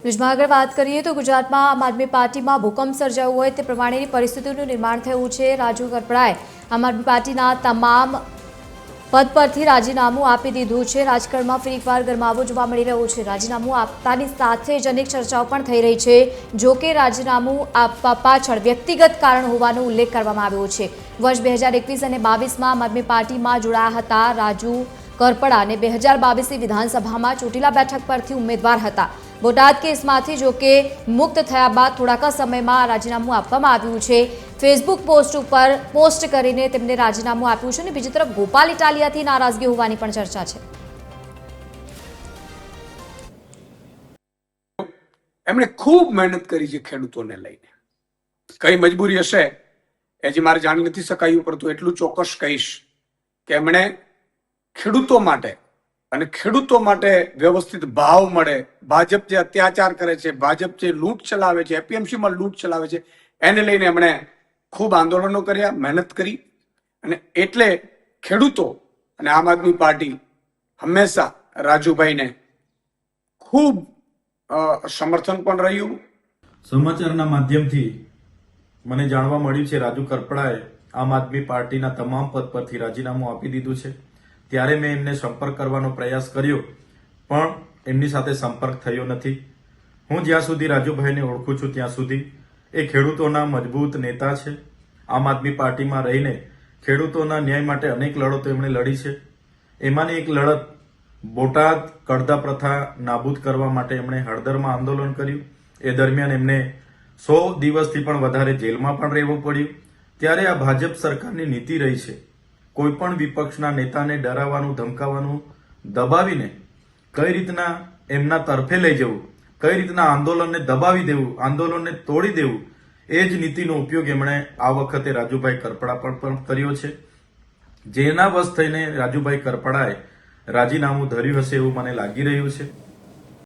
ન્યૂઝમાં આગળ વાત કરીએ તો ગુજરાતમાં આમ આદમી પાર્ટીમાં ભૂકંપ સર્જાયો હોય તે પ્રમાણેની પરિસ્થિતિનું નિર્માણ થયું છે। રાજુ કરપડાએ આમ આદમી પાર્ટીના તમામ પદ પરથી રાજીનામું આપી દીધું છે। રાજકારણમાં ફરી એકવાર ગરમાવો જોવા મળી રહ્યો છે। રાજીનામું આપતાની સાથે જ અનેક ચર્ચાઓ પણ થઈ રહી છે। જો કે રાજીનામું આપવા પાછળ વ્યક્તિગત કારણ હોવાનો ઉલ્લેખ કરવામાં આવ્યો છે। વર્ષ 2021 અને 22માં આમ આદમી પાર્ટીમાં જોડાયા હતા રાજુ કરપડા અને 2022ની વિધાનસભામાં ચોટીલા બેઠક પરથી ઉમેદવાર હતા। બોટાદ કેસમાંથી જો કે મુક્ત થયા બાદ થોડાક સમયમાં રાજીનામું આપવામાં આવ્યું છે। ફેસબુક પોસ્ટ ઉપર પોસ્ટ કરીને તેમને રાજીનામું આપ્યું છે અને બીજી તરફ ગોપાલ ઇટાલિયાથી નારાજગી હોવાની પણ ચર્ચા છે। એમણે ખૂબ મહેનત કરી છે ખેડૂતોને લઈને। કઈ મજબૂરી હશે એ જે મારે જાણી નથી શકાયું, પરંતુ એટલું ચોક્કસ કહીશ કે એમણે ખેડૂતો માટે અને ખેડૂતો માટે વ્યવસ્થિત ભાવ મળે, ભાજપ જે અત્યાચાર કરે છે, ભાજપ જે લૂંટ ચલાવે છે, એપીએમસીમાં લૂંટ ચલાવે છે, એને લઈને એમણે ખૂબ આંદોલનો કર્યા, મહેનત કરી અને એટલે ખેડૂતો અને આમ આદમી પાર્ટી હંમેશા રાજુભાઈને ખૂબ સમર્થન પણ રહ્યું। સમાચારના માધ્યમથી મને જાણવા મળ્યું છે રાજુ કરપડાએ આમ આદમી પાર્ટીના તમામ પદ પરથી રાજીનામું આપી દીધું છે। ત્યારે મેં એમને સંપર્ક કરવાનો પ્રયાસ કર્યો પણ એમની સાથે સંપર્ક થયો નથી। હું જ્યાં સુધી રાજુભાઈને ઓળખું છું ત્યાં સુધી એ ખેડૂતોના મજબૂત નેતા છે। આમ આદમી પાર્ટીમાં રહીને ખેડૂતોના ન્યાય માટે અનેક લડતો એમણે લડી છે। એમાંની એક લડત બોટાદ કડદા પ્રથા નાબૂદ કરવા માટે એમણે હળદરમાં આંદોલન કર્યું। એ દરમિયાન એમને 100 દિવસથી પણ વધારે જેલમાં પણ રહેવું પડ્યું। ત્યારે આ ભાજપ સરકારની નીતિ રહી છે કોઈ પણ વિપક્ષના નેતાને ડરાવવાનું, ધમકાવવાનું, દબાવીને કઈ રીતના એમના તરફે લઈ જવું, કઈ રીતના આંદોલનને દબાવી દેવું, આંદોલનને તોડી દેવું, એ જ નીતિનો ઉપયોગ એમણે આ વખતે રાજુભાઈ કરપડા પર પણ કર્યો છે। જેના વશ થઈને રાજુભાઈ કરપડાએ રાજીનામું ધર્યું હશે એવું મને લાગી રહ્યું છે।